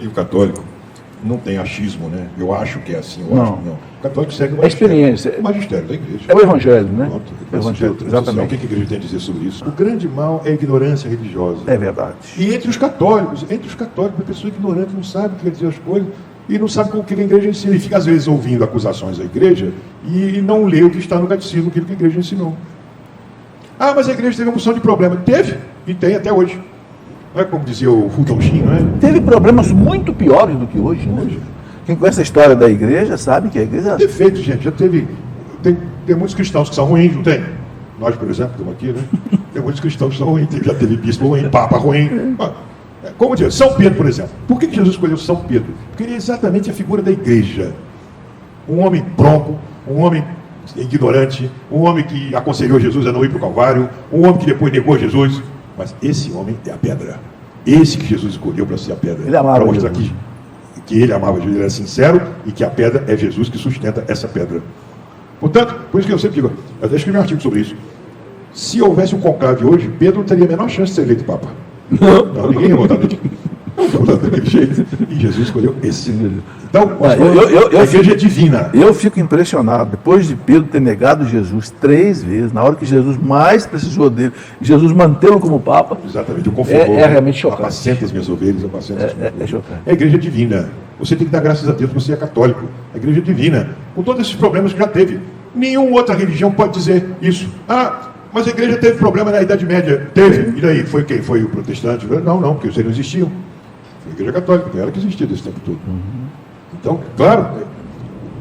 E o católico não tem achismo, né? Eu acho que é assim, eu Não. acho que não. O católico segue o É experiência. o magistério da igreja. É o evangelho, né? Pronto, É o evangelho, o exatamente. que a igreja tem a dizer sobre isso? O grande mal é a ignorância religiosa. É verdade. E entre os católicos, a pessoa ignorante não sabe o que quer dizer as coisas e não sabe o que a igreja ensina. E fica, às vezes, ouvindo acusações à igreja e não lê o que está no catecismo, aquilo que a igreja ensinou. Ah, mas a igreja teve uma porção de problema. Teve, e tem até hoje. Não é como dizia o Fulton Sheen, não é? Teve problemas muito piores do que hoje, né? Quem conhece a história da igreja sabe que a igreja... Defeito, gente, já teve... Tem muitos cristãos que são ruins, não tem? Nós, por exemplo, estamos aqui, né? Tem muitos cristãos que são ruins, já teve bispo ruim, papa ruim. Como dizer, São Pedro, por exemplo. Por que Jesus escolheu São Pedro? Porque ele é exatamente a figura da igreja. Um homem bronco, um homem ignorante, um homem que aconselhou Jesus a não ir para o Calvário, um homem que depois negou Jesus. Mas esse homem é a pedra. Esse que Jesus escolheu para ser a pedra. Ele amava para mostrar Jesus. que ele amava Jesus, ele era sincero e que a pedra é Jesus que sustenta essa pedra. Portanto, por isso que eu sempre digo, eu até escrevi um artigo sobre isso. Se houvesse um conclave hoje, Pedro não teria a menor chance de ser eleito Papa. Não, ninguém ia votar daquele jeito. E Jesus escolheu esse. Então, a igreja é divina. Eu fico impressionado, depois de Pedro ter negado Jesus 3 vezes, na hora que Jesus mais precisou dele, Jesus mantê-lo como Papa, Exatamente, o confirmou. é realmente chocante. Apacenta as minhas ovelhas, apacenta as minhas ovelhas. chocante. É a igreja divina. Você tem que dar graças a Deus que você é católico. A igreja divina. Com todos esses problemas que já teve. Nenhuma outra religião pode dizer isso. Ah, mas a igreja teve problema na Idade Média. Teve. E daí? Foi quem? Foi o protestante? Não, porque eles não existiam. Foi a igreja católica, foi ela que existia desse tempo todo. Então, claro,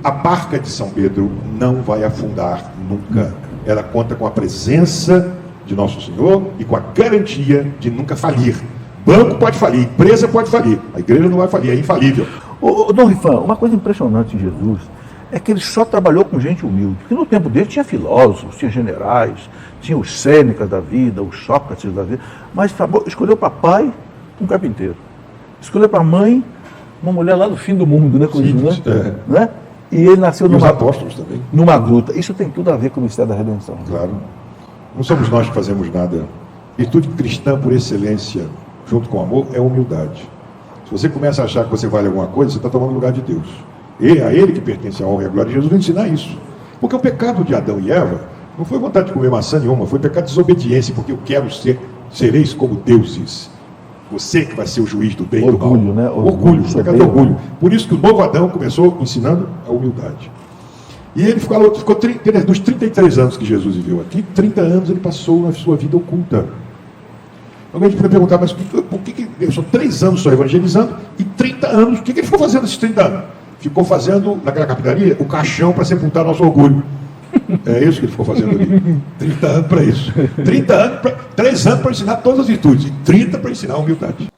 a barca de São Pedro não vai afundar nunca. Ela conta com a presença de Nosso Senhor e com a garantia de nunca falir. Banco pode falir, empresa pode falir, a igreja não vai falir, é infalível. Ô, Dom Rifan, uma coisa impressionante em Jesus é que ele só trabalhou com gente humilde. Porque no tempo dele tinha filósofos, tinha generais, tinha os Sênecas da vida, os Sócrates da vida, mas escolheu para pai um carpinteiro. Escolheu para mãe uma mulher lá do fim do mundo, né? Simples, Né? E ele nasceu E os apóstolos também. numa gruta. Isso tem tudo a ver com o mistério da redenção. Claro. Não somos nós que fazemos nada. Virtude cristã por excelência, junto com amor, é humildade. Se você começa a achar que você vale alguma coisa, você está tomando o lugar de Deus. E a ele que pertence a honra e a glória de Jesus vai ensinar isso. Porque o pecado de Adão e Eva não foi vontade de comer maçã nenhuma, foi pecado de desobediência, porque eu quero sereis como deuses. Você que vai ser o juiz do bem e do mal. Orgulho, né? Orgulho, pecado de orgulho. Por isso que o novo Adão começou ensinando a humildade. E ele ficou dos 33 anos que Jesus viveu aqui, 30 anos ele passou na sua vida oculta. Alguém poderia perguntar, mas por que ele são 3 anos só evangelizando e 30 anos, o que ele ficou fazendo esses 30 anos? Ficou fazendo, naquela capitania, o caixão para sepultar nosso orgulho. É isso que ele ficou fazendo ali. 30 anos para isso. 3 anos para ensinar todas as virtudes e 30 para ensinar a humildade.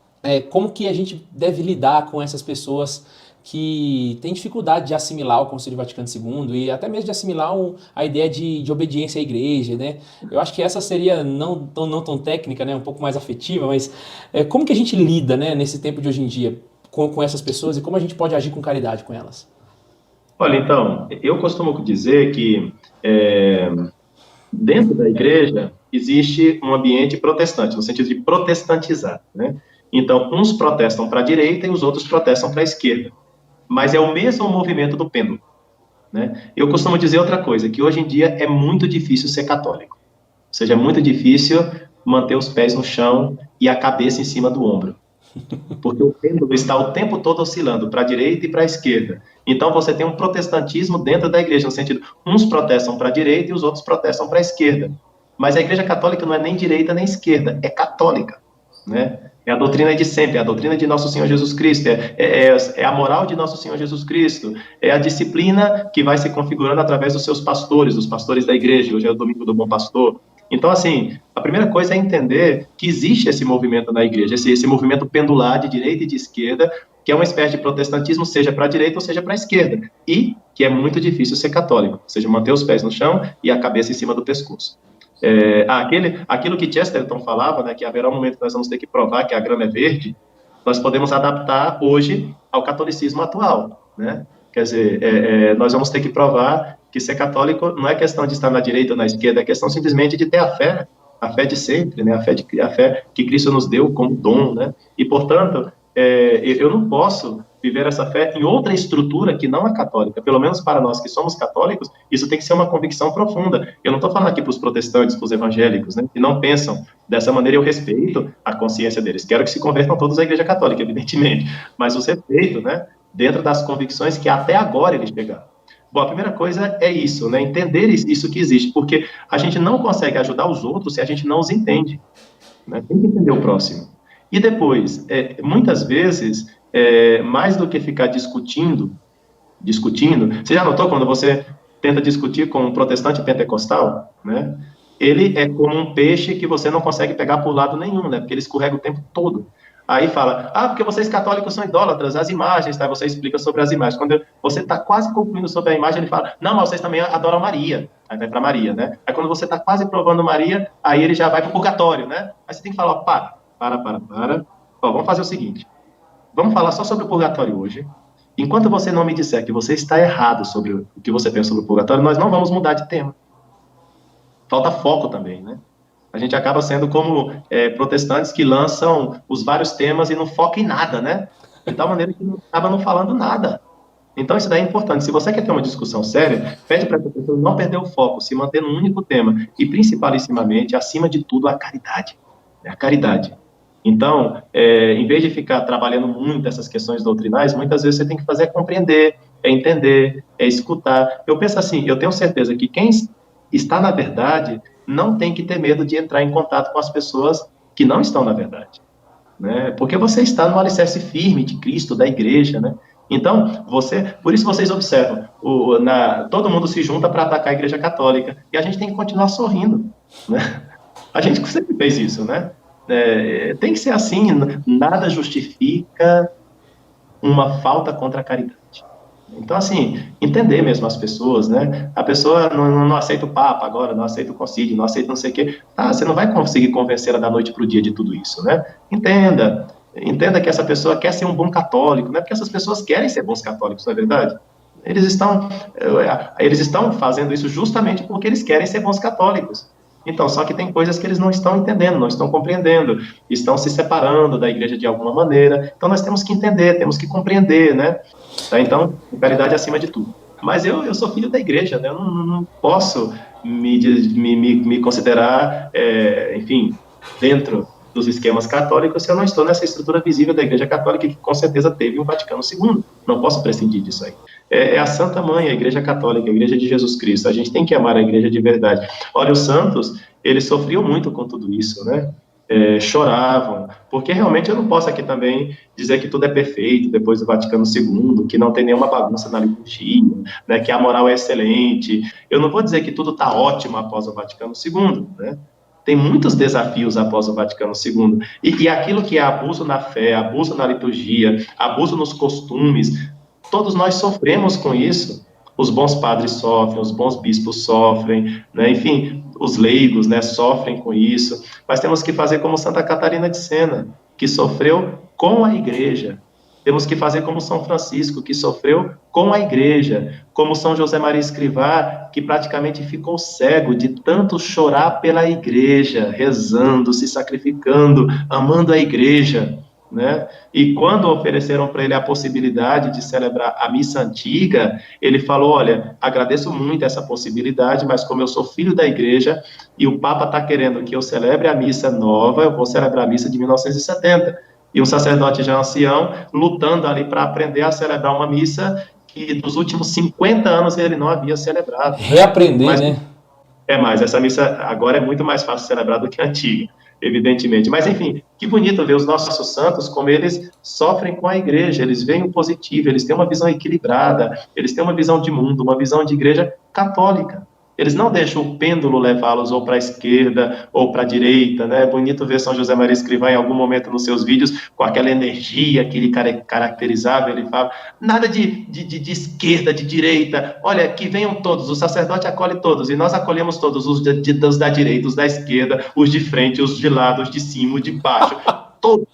Como que a gente deve lidar com essas pessoas que têm dificuldade de assimilar o Concílio Vaticano II e até mesmo de assimilar a ideia de obediência à igreja, né? Eu acho que essa seria não tão técnica, né? Um pouco mais afetiva, mas como que a gente lida, né, nesse tempo de hoje em dia com essas pessoas e como a gente pode agir com caridade com elas? Olha, então, eu costumo dizer que dentro da igreja existe um ambiente protestante, no sentido de protestantizar, né? Então, uns protestam para a direita e os outros protestam para a esquerda. Mas é o mesmo movimento do pêndulo, né? Eu costumo dizer outra coisa, que hoje em dia é muito difícil ser católico. Ou seja, é muito difícil manter os pés no chão e a cabeça em cima do ombro. Porque o pêndulo está o tempo todo oscilando para a direita e para a esquerda. Então você tem um protestantismo dentro da igreja, no sentido, uns protestam para a direita e os outros protestam para a esquerda. Mas a igreja católica não é nem direita nem esquerda, é católica, né? É a doutrina de sempre, é a doutrina de Nosso Senhor Jesus Cristo, é a moral de Nosso Senhor Jesus Cristo, é a disciplina que vai se configurando através dos seus pastores, dos pastores da igreja. Hoje é o Domingo do Bom Pastor. Então, assim, a primeira coisa é entender que existe esse movimento na igreja, esse movimento pendular de direita e de esquerda, que é uma espécie de protestantismo, seja para a direita ou seja para a esquerda, e que é muito difícil ser católico, ou seja, manter os pés no chão e a cabeça em cima do pescoço. Aquilo que Chesterton falava, né, que haverá um momento que nós vamos ter que provar que a grama é verde, nós podemos adaptar hoje ao catolicismo atual, né? Quer dizer, nós vamos ter que provar que ser católico não é questão de estar na direita ou na esquerda, é questão simplesmente de ter a fé de sempre, né? A fé que Cristo nos deu como dom, né? E, portanto, eu não posso viver essa fé em outra estrutura que não é católica. Pelo menos para nós que somos católicos, isso tem que ser uma convicção profunda. Eu não estou falando aqui para os protestantes, para os evangélicos, né, que não pensam dessa maneira. Eu respeito a consciência deles. Quero que se convertam todos à Igreja Católica, evidentemente, mas os respeito, né, dentro das convicções que até agora eles pegaram. Bom, a primeira coisa é isso, né, entender isso que existe, porque a gente não consegue ajudar os outros se a gente não os entende, né, tem que entender o próximo. E depois, muitas vezes, mais do que ficar discutindo, você já notou quando você tenta discutir com um protestante pentecostal, né? Ele é como um peixe que você não consegue pegar por lado nenhum, né? Porque ele escorrega o tempo todo. Aí fala, porque vocês católicos são idólatras, as imagens, tá? Você explica sobre as imagens. Quando você está quase concluindo sobre a imagem, ele fala, não, mas vocês também adoram Maria. Aí vai para Maria, né? Aí quando você está quase provando Maria, aí ele já vai para o purgatório, né? Aí você tem que falar, para. Ó, vamos fazer o seguinte, vamos falar só sobre o purgatório hoje. Enquanto você não me disser que você está errado sobre o que você pensa sobre o purgatório, nós não vamos mudar de tema. Falta foco também, né? A gente acaba sendo como protestantes que lançam os vários temas e não focam em nada, né? De tal maneira que acaba não falando nada. Então isso daí é importante. Se você quer ter uma discussão séria, pede para essa pessoa não perder o foco, se manter num único tema. E principalissimamente, acima de tudo, a caridade. A caridade. Então, em vez de ficar trabalhando muito essas questões doutrinais, muitas vezes você tem que fazer compreender, entender, escutar. Eu penso assim, eu tenho certeza que quem está na verdade não tem que ter medo de entrar em contato com as pessoas que não estão na verdade, né? Porque você está no alicerce firme de Cristo, da igreja, né? Então, por isso vocês observam, todo mundo se junta para atacar a Igreja Católica, e a gente tem que continuar sorrindo, né? A gente sempre fez isso, né? Tem que ser assim, nada justifica uma falta contra a caridade. Então, assim, entender mesmo as pessoas, né? A pessoa não aceita o Papa agora, não aceita o concílio, não aceita não sei o quê. Você não vai conseguir convencê-la da noite para o dia de tudo isso, né? Entenda que essa pessoa quer ser um bom católico, não é porque essas pessoas querem ser bons católicos, não é verdade? Eles estão fazendo isso justamente porque eles querem ser bons católicos. Então, só que tem coisas que eles não estão entendendo, não estão compreendendo, estão se separando da igreja de alguma maneira. Então, nós temos que entender, temos que compreender, né? Então, caridade acima de tudo. Mas eu sou filho da igreja, né? Eu não posso me considerar, enfim, dentro dos esquemas católicos se eu não estou nessa estrutura visível da Igreja Católica, que com certeza teve um Vaticano II. Não posso prescindir disso aí. É a Santa Mãe, a Igreja Católica, a Igreja de Jesus Cristo. A gente tem que amar a Igreja de verdade. Olha, os santos, eles sofriam muito com tudo isso, né? Choravam, porque realmente eu não posso aqui também dizer que tudo é perfeito depois do Vaticano II, que não tem nenhuma bagunça na liturgia, né, que a moral é excelente. Eu não vou dizer que tudo está ótimo após o Vaticano II, né? Tem muitos desafios após o Vaticano II. E aquilo que é abuso na fé, abuso na liturgia, abuso nos costumes, todos nós sofremos com isso. Os bons padres sofrem, os bons bispos sofrem, né? Enfim, os leigos, né, sofrem com isso. Mas temos que fazer como Santa Catarina de Sena, que sofreu com a igreja. Temos que fazer como São Francisco, que sofreu com a igreja, como São José Maria Escrivá, que praticamente ficou cego de tanto chorar pela igreja, rezando, se sacrificando, amando a igreja, né? E quando ofereceram para ele a possibilidade de celebrar a missa antiga, ele falou, olha, agradeço muito essa possibilidade, mas como eu sou filho da igreja e o Papa está querendo que eu celebre a missa nova, eu vou celebrar a missa de 1970. E um sacerdote já ancião, lutando ali para aprender a celebrar uma missa que nos últimos 50 anos ele não havia celebrado. Reaprender, né? Mas essa missa agora é muito mais fácil de celebrar do que a antiga, evidentemente. Mas, enfim, que bonito ver os nossos santos, como eles sofrem com a igreja, eles veem o positivo, eles têm uma visão equilibrada, eles têm uma visão de mundo, uma visão de igreja católica. Eles não deixam o pêndulo levá-los ou para a esquerda ou para a direita, né? É bonito ver São José Maria Escrivá em algum momento nos seus vídeos com aquela energia que ele caracterizava, ele fala, nada de esquerda, de direita, olha, que venham todos, o sacerdote acolhe todos, e nós acolhemos todos, os da direita, os da esquerda, os de frente, os de lado, os de cima, os de baixo, todos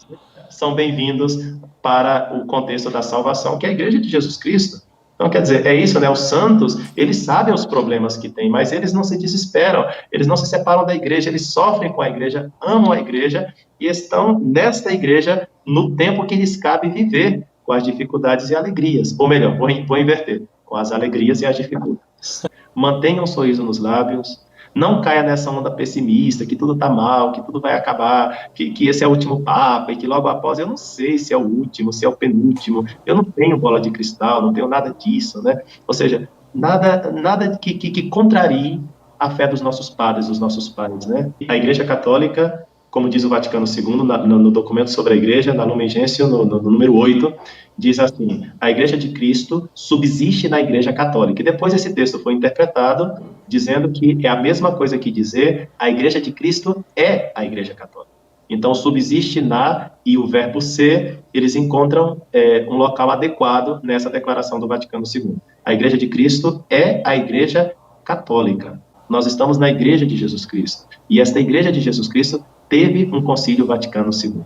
são bem-vindos para o contexto da salvação, que é a Igreja de Jesus Cristo. Então, quer dizer, é isso, né? Os santos, eles sabem os problemas que têm, mas eles não se desesperam, eles não se separam da igreja, eles sofrem com a igreja, amam a igreja e estão nesta igreja no tempo que lhes cabe viver, com as dificuldades e alegrias. Ou melhor, vou inverter, com as alegrias e as dificuldades. Mantenha um sorriso nos lábios, não caia nessa onda pessimista, que tudo está mal, que tudo vai acabar, que esse é o último Papa, e que logo após, eu não sei se é o último, se é o penúltimo, eu não tenho bola de cristal, não tenho nada disso, né? Ou seja, nada que contrarie a fé dos nossos padres, dos nossos pais, né? A Igreja Católica, como diz o Vaticano II, no documento sobre a Igreja, na Lumen Gentium, no número 8, diz assim: a Igreja de Cristo subsiste na Igreja Católica. E depois esse texto foi interpretado dizendo que é a mesma coisa que dizer a Igreja de Cristo é a Igreja Católica. Então, subsiste na e o verbo ser, eles encontram um local adequado nessa declaração do Vaticano II. A Igreja de Cristo é a Igreja Católica. Nós estamos na Igreja de Jesus Cristo. E esta Igreja de Jesus Cristo teve um Concílio Vaticano II.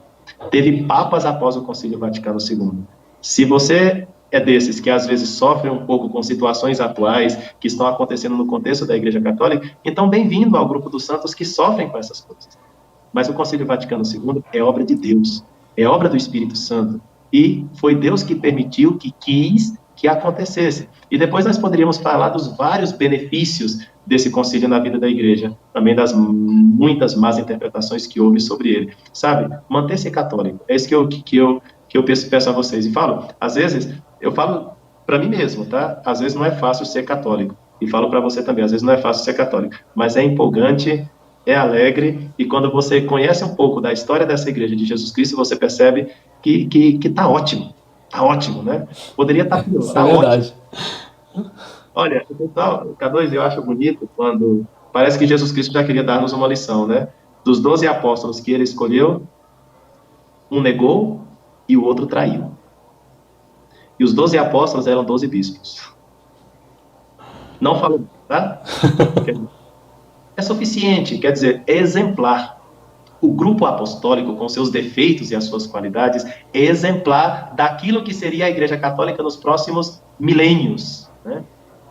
Teve papas após o Concílio Vaticano II. Se você é desses que às vezes sofrem um pouco com situações atuais que estão acontecendo no contexto da Igreja Católica, então bem-vindo ao grupo dos santos que sofrem com essas coisas. Mas o Concílio Vaticano II é obra de Deus, é obra do Espírito Santo. E foi Deus que permitiu, que quis que acontecesse. E depois nós poderíamos falar dos vários benefícios desse concílio na vida da igreja, também das muitas más interpretações que houve sobre ele. Sabe? Manter-se católico. É isso que eu peço a vocês. E falo, às vezes, eu falo para mim mesmo, tá? Às vezes não é fácil ser católico. E falo para você também, às vezes não é fácil ser católico. Mas é empolgante, é alegre, e quando você conhece um pouco da história dessa igreja de Jesus Cristo, você percebe que tá ótimo. Tá ótimo, né? Poderia estar pior. Isso é verdade. Ótimo. Olha, pessoal, K2, eu acho bonito quando parece que Jesus Cristo já queria dar-nos uma lição, né? Dos 12 apóstolos que ele escolheu, um negou e o outro traiu. E os 12 apóstolos eram 12 bispos. Não falou, tá? É suficiente, quer dizer, é exemplar. O grupo apostólico, com seus defeitos e as suas qualidades, é exemplar daquilo que seria a Igreja Católica nos próximos milênios, né?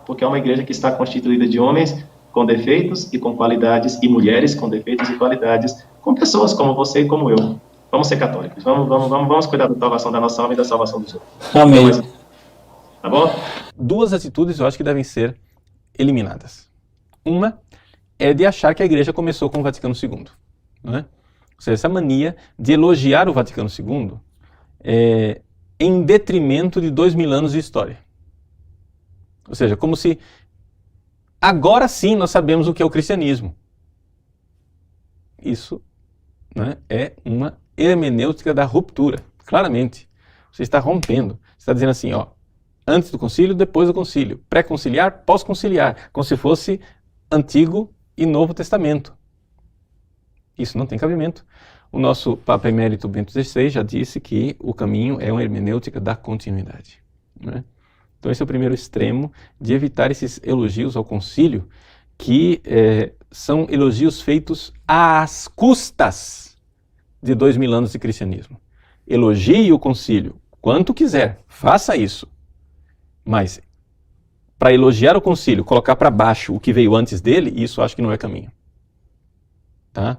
Porque é uma igreja que está constituída de homens com defeitos e com qualidades, e mulheres com defeitos e qualidades, com pessoas como você e como eu. Vamos ser católicos, vamos cuidar da salvação da nossa alma e da salvação dos outros. Amém. Tá bom? Duas atitudes eu acho que devem ser eliminadas. Uma é de achar que a igreja começou com o Vaticano II, não é? Ou seja, essa mania de elogiar o Vaticano II em detrimento de 2000 anos de história. Ou seja, como se agora sim nós sabemos o que é o cristianismo. Isso, né, é uma hermenêutica da ruptura, claramente. Você está rompendo. Você está dizendo assim, ó, antes do concílio, depois do concílio, pré-conciliar, pós-conciliar, como se fosse Antigo e Novo Testamento. Isso não tem cabimento. O nosso Papa Emérito Bento XVI já disse que o caminho é uma hermenêutica da continuidade, né? Então esse é o primeiro extremo de evitar esses elogios ao concílio, que são elogios feitos às custas de 2000 anos de cristianismo. Elogie o concílio quanto quiser, faça isso. Mas para elogiar o concílio, colocar para baixo o que veio antes dele, isso acho que não é caminho. Tá?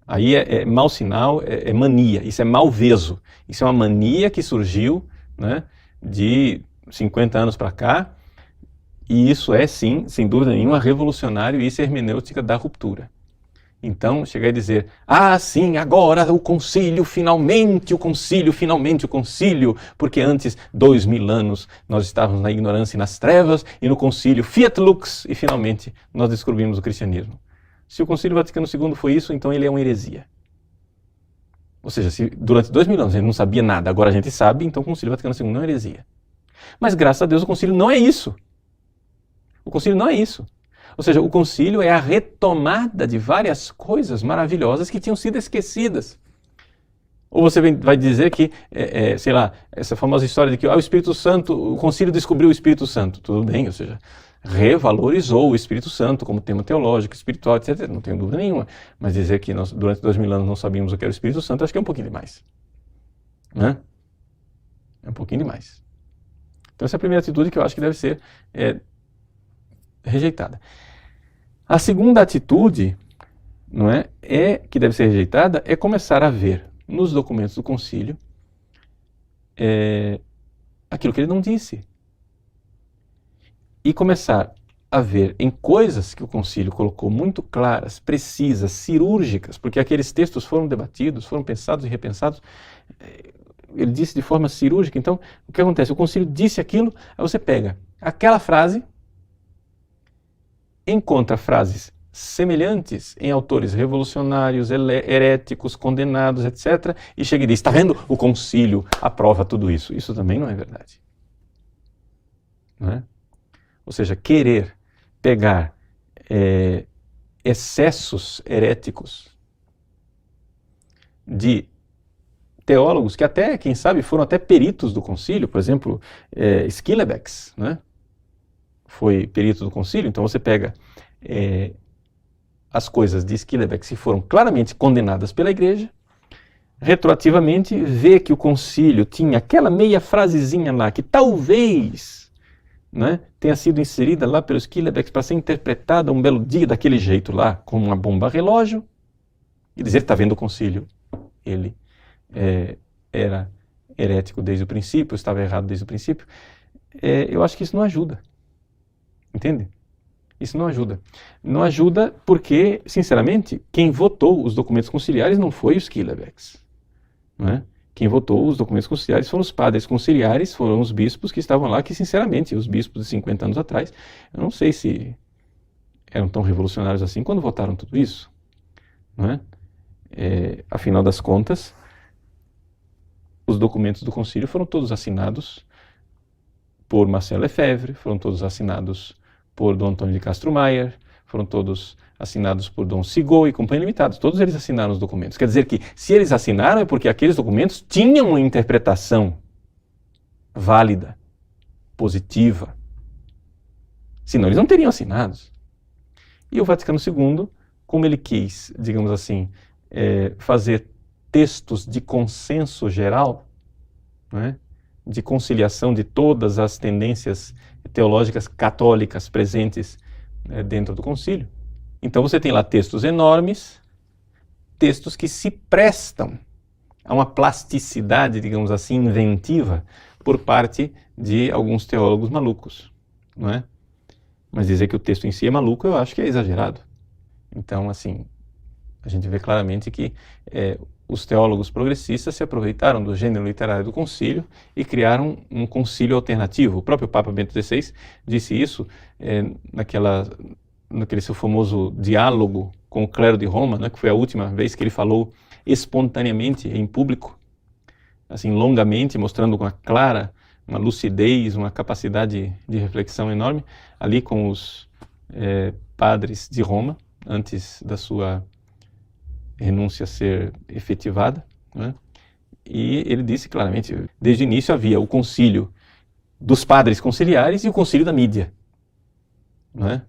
Aí é mau sinal, é mania, isso é malveso. Isso é uma mania que surgiu, né, de 50 anos para cá, e isso é sim, sem dúvida nenhuma, revolucionário, e isso é hermenêutica da ruptura. Então, chegar a dizer, sim, agora o concílio, finalmente, porque antes, 2000 anos, nós estávamos na ignorância e nas trevas, e no concílio, fiat lux, e finalmente nós descobrimos o cristianismo. Se o Concílio Vaticano II foi isso, então ele é uma heresia. Ou seja, se durante 2000 anos a gente não sabia nada, agora a gente sabe, então o Concílio Vaticano II não é heresia. Mas graças a Deus o concílio não é isso. O concílio não é isso. Ou seja, o concílio é a retomada de várias coisas maravilhosas que tinham sido esquecidas. Ou você vai dizer que, sei lá, essa famosa história de que o Espírito Santo, o concílio descobriu o Espírito Santo. Tudo bem, ou seja, revalorizou o Espírito Santo como tema teológico, espiritual, etc. Não tenho dúvida nenhuma. Mas dizer que nós, durante 2000 anos, não sabíamos o que era o Espírito Santo, acho que é um pouquinho demais. Né? É um pouquinho demais. Então essa é a primeira atitude que eu acho que deve ser rejeitada. A segunda atitude, não é, que deve ser rejeitada, é começar a ver nos documentos do concílio aquilo que ele não disse. E começar a ver em coisas que o concílio colocou muito claras, precisas, cirúrgicas, porque aqueles textos foram debatidos, foram pensados e repensados, ele disse de forma cirúrgica. Então, o que acontece? O concílio disse aquilo, aí você pega aquela frase, encontra frases semelhantes em autores revolucionários, heréticos, condenados, etc., e chega e diz, está vendo? O concílio aprova tudo isso. Isso também não é verdade. Não é? Ou seja, querer pegar excessos heréticos de teólogos que até, quem sabe, foram até peritos do concílio, por exemplo, Schillebeeckx, né? Foi perito do concílio, então você pega as coisas de Schillebeeckx que foram claramente condenadas pela igreja, retroativamente vê que o concílio tinha aquela meia frasezinha lá que talvez, né, tenha sido inserida lá pelos Schillebeeckx para ser interpretada um belo dia daquele jeito lá, como uma bomba relógio, e dizer, está vendo o concílio, ele era herético desde o princípio, estava errado desde o princípio. Eu acho que isso não ajuda, entende? Isso não ajuda. Não ajuda porque, sinceramente, quem votou os documentos conciliares não foi os Schillebeeckx, não é? Quem votou os documentos conciliares foram os padres conciliares, foram os bispos que estavam lá, que sinceramente, os bispos de 50 anos atrás, eu não sei se eram tão revolucionários assim quando votaram tudo isso, não é? Afinal das contas, os documentos do concílio foram todos assinados por Marcel Lefebvre, foram todos assinados por Dom Antônio de Castro Maier, foram todos assinados por Dom Sigot e Companhia Limitada. Todos eles assinaram os documentos. Quer dizer que, se eles assinaram, é porque aqueles documentos tinham uma interpretação válida, positiva. Senão eles não teriam assinados. E o Vaticano II, como ele quis, digamos assim, fazer textos de consenso geral, né, de conciliação de todas as tendências teológicas católicas presentes dentro do concílio. Então você tem lá textos enormes, textos que se prestam a uma plasticidade, digamos assim, inventiva por parte de alguns teólogos malucos, não é? Mas dizer que o texto em si é maluco, eu acho que é exagerado. Então, assim, a gente vê claramente que os teólogos progressistas se aproveitaram do gênero literário do concílio e criaram um concílio alternativo. O próprio Papa Bento XVI disse isso naquele seu famoso diálogo com o clero de Roma, né, que foi a última vez que ele falou espontaneamente em público, assim, longamente, mostrando uma lucidez, uma capacidade de reflexão enorme, ali com os padres de Roma, antes da sua renúncia ser efetivada, né? E ele disse claramente, desde o início havia o concílio dos padres conciliares e o concílio da mídia, né?